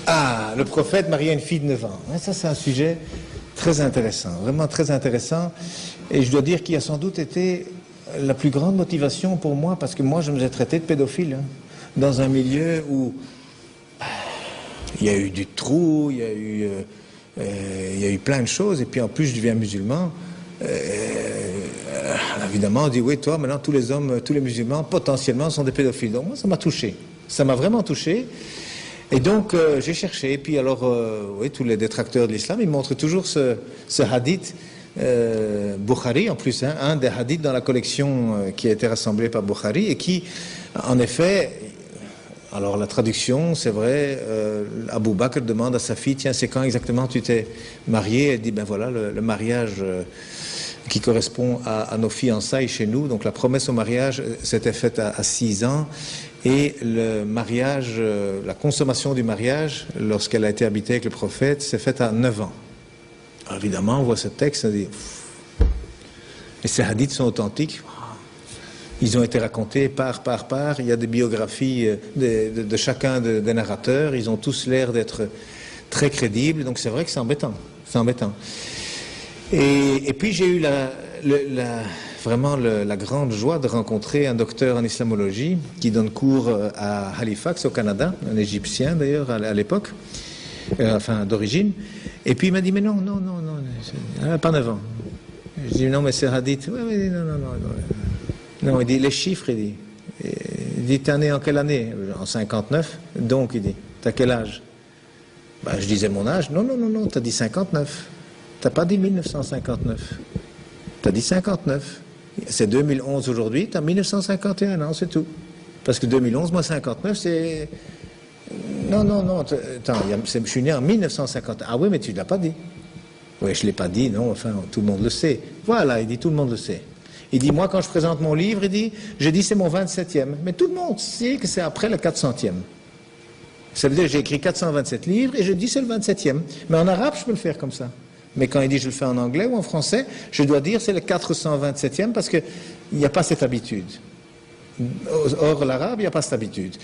Ah, le prophète mariait une fille de 9 ans. Ça, c'est un sujet très intéressant, vraiment très intéressant. Et je dois dire qu'il a sans doute été la plus grande motivation pour moi, parce que moi, je me suis traité de pédophile, hein, dans un milieu où il y a eu du trou, il y a eu plein de choses, et puis en plus, je deviens musulman. Évidemment, on dit, oui, toi, maintenant, tous les hommes, tous les musulmans, potentiellement, sont des pédophiles. Donc, moi, ça m'a touché. Ça m'a vraiment touché. Et donc, j'ai cherché. Et puis, alors, oui, tous les détracteurs de l'islam, ils montrent toujours ce hadith Bukhari, en plus, hein, un des hadiths dans la collection qui a été rassemblée par Bukhari, et qui, en effet, alors la traduction, c'est vrai, Abu Bakr demande à sa fille, tiens, c'est quand exactement tu t'es marié? Elle dit, ben voilà, le mariage qui correspond à nos fiançailles chez nous. Donc la promesse au mariage s'était faite à 6 ans, et le mariage, la consommation du mariage, lorsqu'elle a été habitée avec le prophète, s'est faite à 9 ans. Alors, évidemment, on voit ce texte, on dit, et ces hadiths sont authentiques. Ils ont été racontés par. Il y a des biographies de chacun des narrateurs. Ils ont tous l'air d'être très crédibles. Donc c'est vrai que c'est embêtant. C'est embêtant. Et puis j'ai eu vraiment la grande joie de rencontrer un docteur en islamologie qui donne cours à Halifax, au Canada, un Égyptien d'ailleurs à l'époque, enfin d'origine. Et puis il m'a dit, mais non, elle n'a pas 9 ans. Je dis, non, mais c'est hadith. Oui, non. Non, il dit, les chiffres, il dit, t'es né en quelle année? En 59. Donc, il dit, t'as quel âge? Ben, je disais mon âge. Non, t'as dit 59. T'as pas dit 1959. T'as dit 59. C'est 2011 aujourd'hui, t'as 1951 ans, c'est tout. Parce que 2011, moi 59, c'est... Non, attends, je suis né en 1950. Ah oui, mais tu ne l'as pas dit. Oui, je ne l'ai pas dit, non, enfin, tout le monde le sait. Voilà, il dit, tout le monde le sait. Il dit, moi, quand je présente mon livre, je dis, c'est mon 27e. Mais tout le monde sait que c'est après le 400e. Ça veut dire que j'ai écrit 427 livres et je dis, c'est le 27e. Mais en arabe, je peux le faire comme ça. Mais quand il dit, je le fais en anglais ou en français, je dois dire, c'est le 427e parce qu'il n'y a pas cette habitude. Or, l'arabe, il n'y a pas cette habitude.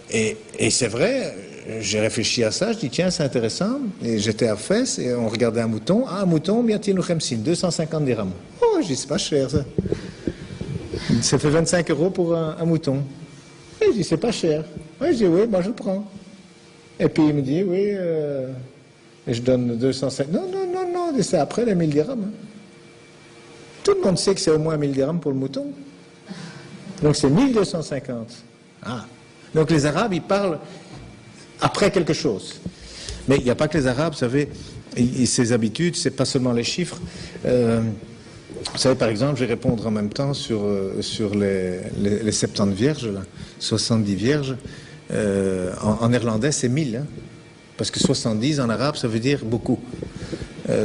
Et c'est vrai, j'ai réfléchi à ça, je dis tiens c'est intéressant, et j'étais à Fès et on regardait un mouton, un mouton, miatin ou khemsin, 250 dirhams. Oh, je dis c'est pas cher ça. Ça fait 25 € pour un mouton. Et je dis c'est pas cher. Oui, je dis oui, moi je le prends. Et puis il me dit oui, et je donne 250. Non, c'est après les 1000 dirhams. Hein. Tout le monde sait que c'est au moins 1000 dirhams pour le mouton. Donc c'est 1250. Ah. Donc les Arabes, ils parlent après quelque chose. Mais il n'y a pas que les Arabes, vous savez, ces habitudes, c'est pas seulement les chiffres. Vous savez, par exemple, je vais répondre en même temps sur les 70 vierges, là, 70 vierges. En néerlandais, c'est 1000, hein, parce que 70 en arabe, ça veut dire beaucoup.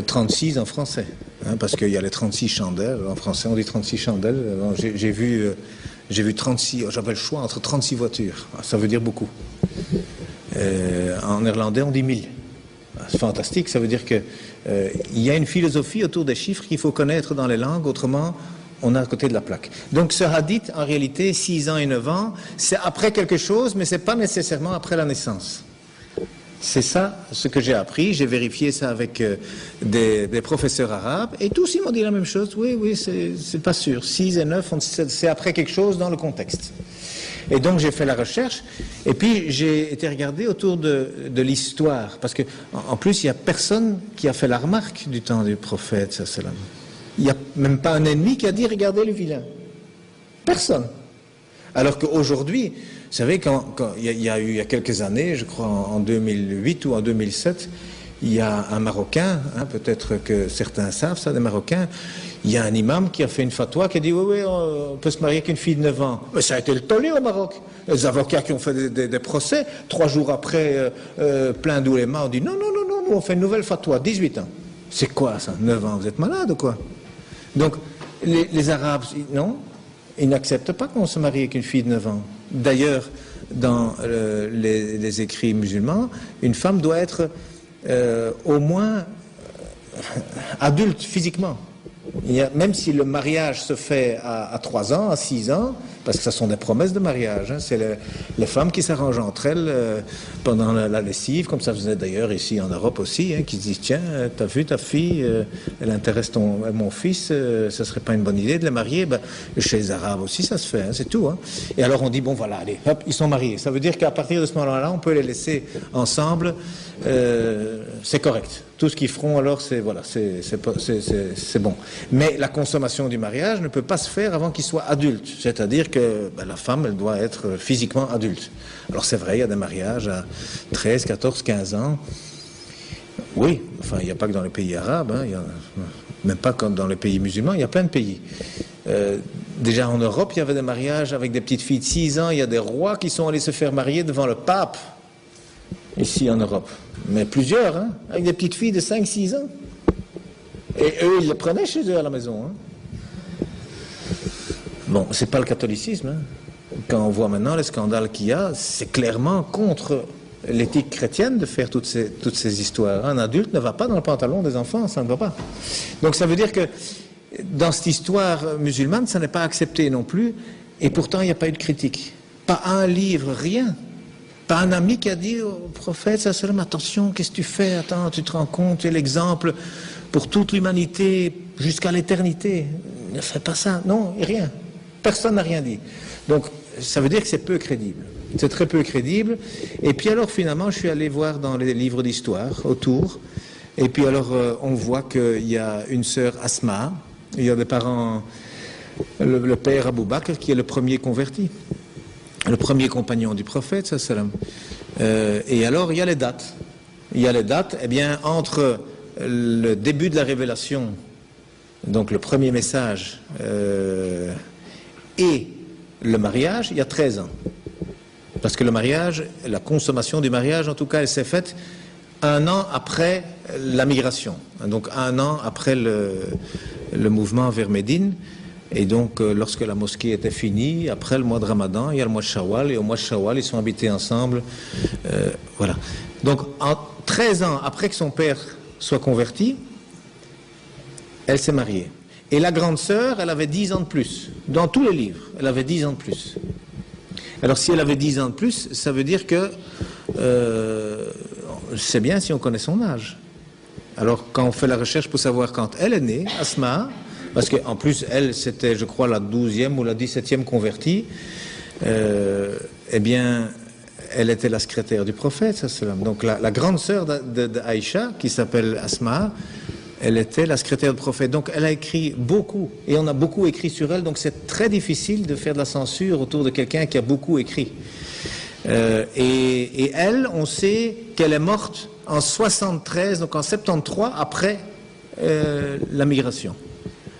36 en français, hein, parce qu'il y a les 36 chandelles. En français, on dit 36 chandelles. J'ai vu 36, j'avais le choix entre 36 voitures. Ça veut dire beaucoup. En néerlandais, on dit 1000. C'est fantastique, ça veut dire que il y a une philosophie autour des chiffres qu'il faut connaître dans les langues, autrement, on est à côté de la plaque. Donc ce hadith, en réalité, 6 ans et 9 ans, c'est après quelque chose, mais c'est pas nécessairement après la naissance. C'est ça ce que j'ai appris, j'ai vérifié ça avec des professeurs arabes, et tous ils m'ont dit la même chose, oui, c'est pas sûr, 6 et 9, c'est après quelque chose dans le contexte. Et donc j'ai fait la recherche, et puis j'ai été regarder autour de l'histoire, parce que en plus il n'y a personne qui a fait la remarque du temps du prophète, sallam. Il n'y a même pas un ennemi qui a dit regardez le vilain. Personne. Alors qu'aujourd'hui, vous savez, quand il y a quelques années, je crois en 2008 ou en 2007, il y a un Marocain, hein, peut-être que certains savent ça, des Marocains, il y a un imam qui a fait une fatwa qui a dit oui, on peut se marier avec une fille de 9 ans. Mais ça a été le tollé au Maroc. Les avocats qui ont fait des procès, 3 jours après, plein d'oulémas ont dit non, nous on fait une nouvelle fatwa, 18 ans. C'est quoi ça, 9 ans, vous êtes malade ou quoi? Donc, les Arabes, non, ils n'acceptent pas qu'on se marie avec une fille de 9 ans. D'ailleurs, dans les écrits musulmans, une femme doit être au moins adulte physiquement. Même si le mariage se fait à 3 ans, à 6 ans, parce que ce sont des promesses de mariage. Hein. C'est les femmes qui s'arrangent entre elles pendant la lessive, comme ça faisait d'ailleurs ici en Europe aussi, hein, qui se disent tiens, t'as vu ta fille, elle intéresse mon fils, ça serait pas une bonne idée de les marier. Ben, chez les Arabes aussi ça se fait, hein, c'est tout. Hein. Et alors on dit bon voilà, allez, hop, ils sont mariés. Ça veut dire qu'à partir de ce moment-là, on peut les laisser ensemble, c'est correct. Tout ce qu'ils feront alors, c'est voilà, c'est bon. Mais la consommation du mariage ne peut pas se faire avant qu'ils soient adultes. C'est-à-dire que la femme, elle doit être physiquement adulte. Alors c'est vrai, il y a des mariages à 13, 14, 15 ans. Oui, enfin, il n'y a pas que dans les pays arabes, hein, même pas comme dans les pays musulmans, il y a plein de pays. Déjà en Europe, il y avait des mariages avec des petites filles de 6 ans. Il y a des rois qui sont allés se faire marier devant le pape, ici en Europe. Mais plusieurs, hein, avec des petites filles de 5-6 ans. Et eux, ils les prenaient chez eux à la maison. Hein. Bon, c'est pas le catholicisme. Hein. Quand on voit maintenant les scandales qu'il y a, c'est clairement contre l'éthique chrétienne de faire toutes ces histoires. Un adulte ne va pas dans le pantalon des enfants, ça ne va pas. Donc ça veut dire que dans cette histoire musulmane, ça n'est pas accepté non plus, et pourtant il n'y a pas eu de critique. Pas un livre, rien. Pas un ami qui a dit au prophète, sallam, attention, qu'est-ce que tu fais? Attends, tu te rends compte, tu es l'exemple pour toute l'humanité jusqu'à l'éternité. Ne fais pas ça. Non, rien. Personne n'a rien dit. Donc, ça veut dire que c'est peu crédible. C'est très peu crédible. Et puis alors, finalement, je suis allé voir dans les livres d'histoire autour. Et puis alors, on voit qu'il y a une sœur Asma. Il y a des parents, le père Abou Bakr, qui est le premier converti. Le premier compagnon du prophète, sallam. Et alors, il y a les dates. Il y a les dates, eh bien, entre le début de la révélation, donc le premier message, et le mariage, il y a 13 ans. Parce que le mariage, la consommation du mariage, en tout cas, elle s'est faite 1 an après la migration. Donc 1 an après le mouvement vers Médine. Et donc, lorsque la mosquée était finie, après le mois de Ramadan, il y a le mois de Shawwal, et au mois de Shawwal, ils sont habités ensemble. Voilà. Donc, 13 ans après que son père soit converti, elle s'est mariée. Et la grande sœur, elle avait 10 ans de plus. Dans tous les livres, elle avait 10 ans de plus. Alors, si elle avait 10 ans de plus, ça veut dire que c'est bien si on connaît son âge. Alors, quand on fait la recherche pour savoir quand elle est née, Asma, parce qu'en plus, elle, c'était, je crois, la 12e ou la 17e convertie, eh bien, elle était la secrétaire du prophète, sallam. Donc, la grande sœur d'Aïcha, qui s'appelle Asma, elle était la secrétaire du prophète. Donc, elle a écrit beaucoup, et on a beaucoup écrit sur elle, donc c'est très difficile de faire de la censure autour de quelqu'un qui a beaucoup écrit. Et elle, on sait qu'elle est morte en 73, donc en 73, après la migration.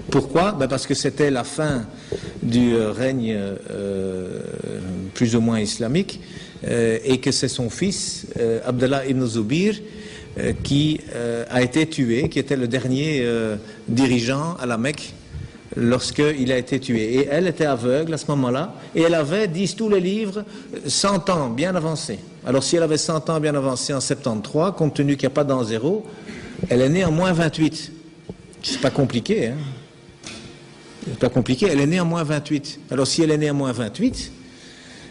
Pourquoi? Parce que c'était la fin du règne plus ou moins islamique et que c'est son fils, Abdallah ibn Zubir, qui a été tué, qui était le dernier dirigeant à la Mecque lorsqu'il a été tué. Et elle était aveugle à ce moment-là, et elle avait, disent tous les livres, 100 ans bien avancés. Alors si elle avait 100 ans bien avancés en 73, compte tenu qu'il n'y a pas d'an zéro, elle est née en moins 28. C'est pas compliqué, hein? C'est pas compliqué, elle est née en moins 28. Alors si elle est née en moins 28,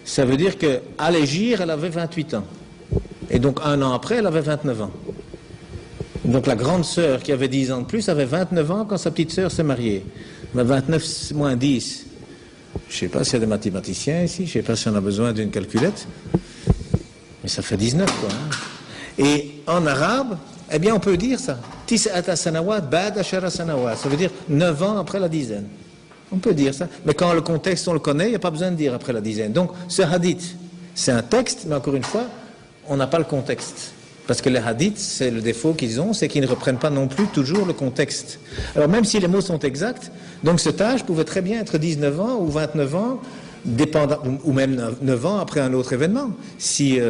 ça veut dire qu'à l'Égir, elle avait 28 ans. Et donc 1 an après, elle avait 29 ans. Donc la grande sœur qui avait 10 ans de plus avait 29 ans quand sa petite sœur s'est mariée. Mais 29 moins 10, je ne sais pas s'il y a des mathématiciens ici, je ne sais pas si on a besoin d'une calculette, mais ça fait 19 quoi. Hein. Et en arabe, eh bien on peut dire ça. Tis'ata sanawat ba'da ashara sanawat. Ça veut dire 9 ans après la dizaine. On peut dire ça. Mais quand le contexte on le connaît, il n'y a pas besoin de dire après la dizaine. Donc ce hadith, c'est un texte, mais encore une fois, on n'a pas le contexte. Parce que les hadiths, c'est le défaut qu'ils ont, c'est qu'ils ne reprennent pas non plus toujours le contexte. Alors même si les mots sont exacts, donc cet âge pouvait très bien être 19 ans ou 29 ans, dépendant, ou même 9 ans après un autre événement, si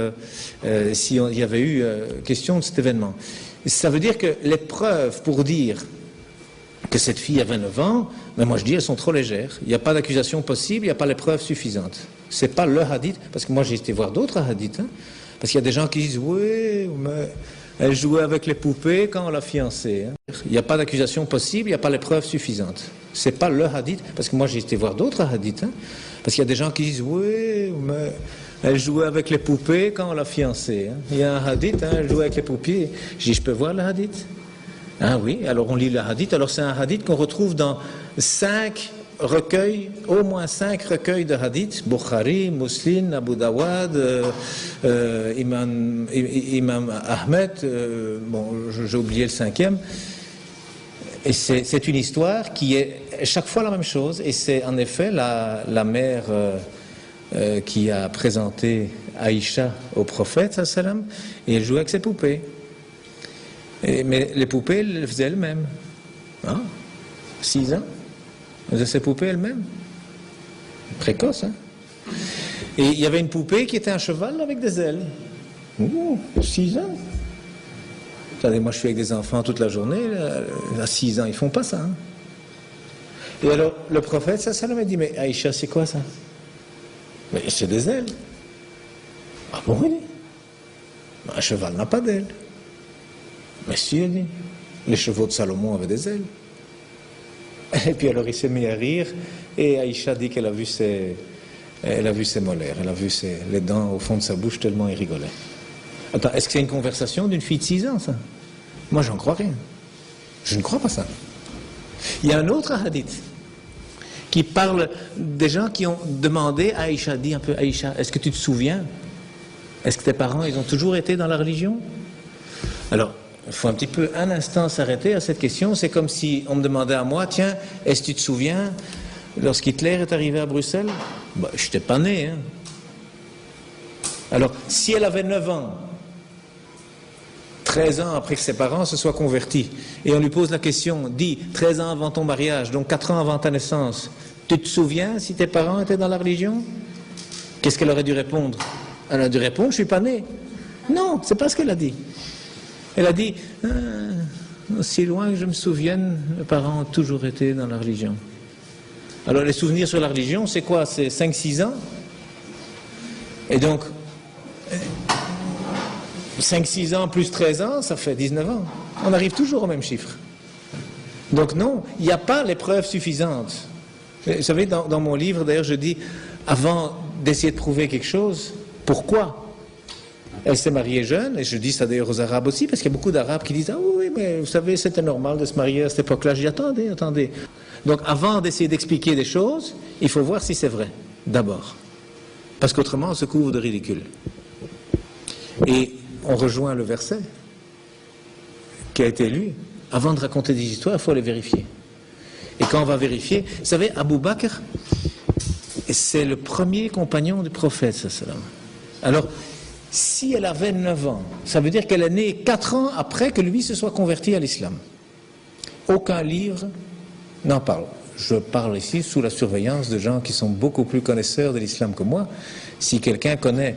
il y avait eu question de cet événement. Ça veut dire que les preuves pour dire que cette fille avait 9 ans, mais moi je dis elles sont trop légères. Il n'y a pas d'accusation possible, il n'y a pas les preuves suffisantes. C'est pas le hadith, parce que moi j'ai été voir d'autres hadiths, hein, parce qu'il y a des gens qui disent oui, mais elle jouait avec les poupées quand on l'a fiancée. Hein. Il n'y a pas d'accusation possible, il n'y a pas les preuves suffisantes. C'est pas le hadith, parce que moi j'ai été voir d'autres hadiths. Hein. Parce qu'il y a des gens qui disent, oui, mais elle jouait avec les poupées quand on l'a fiancée. Hein. Il y a un hadith, hein, elle jouait avec les poupées. Je dis, je peux voir le hadith? Ah oui, alors on lit le hadith. Alors c'est un hadith qu'on retrouve dans 5 recueils, au moins 5 recueils de hadith, Bukhari, Muslim, Abu Dawud, Imam Ahmed, bon, j'ai oublié le 5e. Et c'est une histoire qui est chaque fois la même chose, et c'est en effet la mère qui a présenté Aïcha au prophète, sallam, et elle jouait avec ses poupées. Mais les poupées, elles les faisaient elles-mêmes. Hein? 6 ans. Elle faisait ses poupées elle-même. Précoce, hein? Et il y avait une poupée qui était un cheval avec des ailes. Ouh, 6 ans. Attendez, moi je suis avec des enfants toute la journée, à 6 ans, ils font pas ça. Hein? Et alors, le prophète, ça m'a dit, mais Aïcha, c'est quoi ça? Mais c'est des ailes. Ah bon, oui. Un cheval n'a pas d'ailes. Mais si, elle dit, les chevaux de Salomon avaient des ailes. Et puis alors il s'est mis à rire, et Aïcha dit qu'elle a vu ses molaires, elle a vu les dents au fond de sa bouche tellement il rigolait. Attends, est-ce que c'est une conversation d'une fille de 6 ans, ça? Moi, j'en crois rien. Je ne crois pas ça. Il y a un autre hadith qui parle des gens qui ont demandé à Aïcha, dit un peu, Aïcha, est-ce que tu te souviens? Est-ce que tes parents, ils ont toujours été dans la religion? Alors, il faut un instant s'arrêter à cette question. C'est comme si on me demandait à moi, tiens, est-ce que tu te souviens, lorsqu'Hitler est arrivé à Bruxelles? Je n'étais pas né. Hein. Alors, si elle avait 9 ans, 13 ans après que ses parents se soient convertis, et on lui pose la question, dis, 13 ans avant ton mariage, donc 4 ans avant ta naissance, tu te souviens si tes parents étaient dans la religion? Qu'est-ce qu'elle aurait dû répondre? Elle a dû répondre, je ne suis pas né. Non, c'est pas ce qu'elle a dit. Elle a dit, aussi loin que je me souvienne, mes parents ont toujours été dans la religion. Alors les souvenirs sur la religion, c'est quoi? C'est 5-6 ans. Et donc, 5-6 ans plus 13 ans, ça fait 19 ans. On arrive toujours au même chiffre. Donc non, il n'y a pas les preuves suffisantes. Vous savez, dans mon livre, d'ailleurs, je dis, avant d'essayer de prouver quelque chose, pourquoi? Elle s'est mariée jeune, et je dis ça d'ailleurs aux Arabes aussi, parce qu'il y a beaucoup d'Arabes qui disent, ah oui, mais vous savez, c'était normal de se marier à cette époque-là. Je dis, attendez. Donc avant d'essayer d'expliquer des choses, il faut voir si c'est vrai, d'abord. Parce qu'autrement, on se couvre de ridicule. Et on rejoint le verset qui a été lu. Avant de raconter des histoires, il faut les vérifier. Et quand on va vérifier, vous savez, Abu Bakr, c'est le premier compagnon du prophète, sallam. Alors, si elle avait 9 ans, ça veut dire qu'elle est née 4 ans après que lui se soit converti à l'islam. Aucun livre n'en parle. Je parle ici sous la surveillance de gens qui sont beaucoup plus connaisseurs de l'islam que moi. Si quelqu'un connaît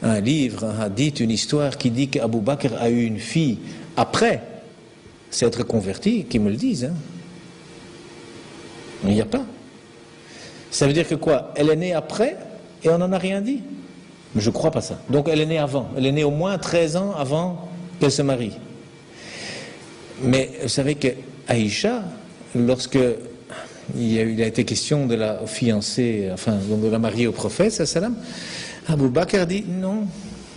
un livre, un hadith, une histoire qui dit qu'Abu Bakr a eu une fille après s'être converti, qu'ils me le disent. Hein. Il n'y a pas. Ça veut dire que quoi? Elle est née après et on n'en a rien dit? Je ne crois pas ça. Donc elle est née avant. Elle est née au moins 13 ans avant qu'elle se marie. Mais vous savez que Aïcha, lorsque il a été question de la fiancée, enfin de la marier au prophète, sallam, Abu Bakr dit non,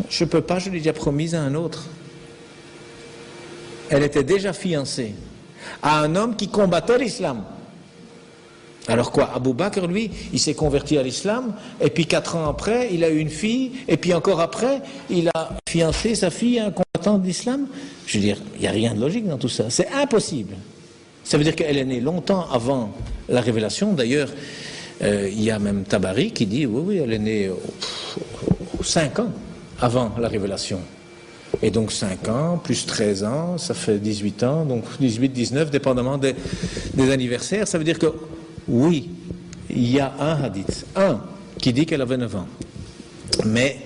je ne peux pas, je l'ai déjà promise à un autre. Elle était déjà fiancée à un homme qui combattait l'islam. Alors quoi, Abu Bakr, lui, il s'est converti à l'islam, et puis 4 ans après, il a eu une fille, et puis encore après, il a fiancé sa fille à un combattant de l'islam. Je veux dire, il n'y a rien de logique dans tout ça. C'est impossible. Ça veut dire qu'elle est née longtemps avant la révélation. D'ailleurs, il y a même Tabari qui dit, oui, elle est née 5 ans avant la révélation. Et donc 5 ans, plus 13 ans, ça fait 18 ans, donc 18, 19, dépendamment des anniversaires. Ça veut dire que oui, il y a un hadith, qui dit qu'elle avait 9 ans, mais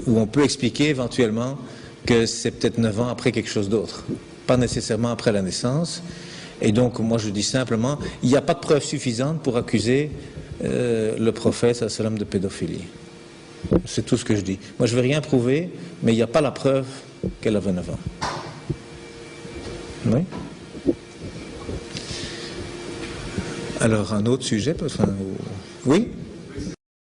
où on peut expliquer éventuellement que c'est peut-être 9 ans après quelque chose d'autre, pas nécessairement après la naissance. Et donc moi je dis simplement, il n'y a pas de preuve suffisante pour accuser le prophète sallam de pédophilie. C'est tout ce que je dis. Moi je ne vais rien prouver, mais il n'y a pas la preuve qu'elle avait 9 ans. Oui. Alors, un autre sujet, oui?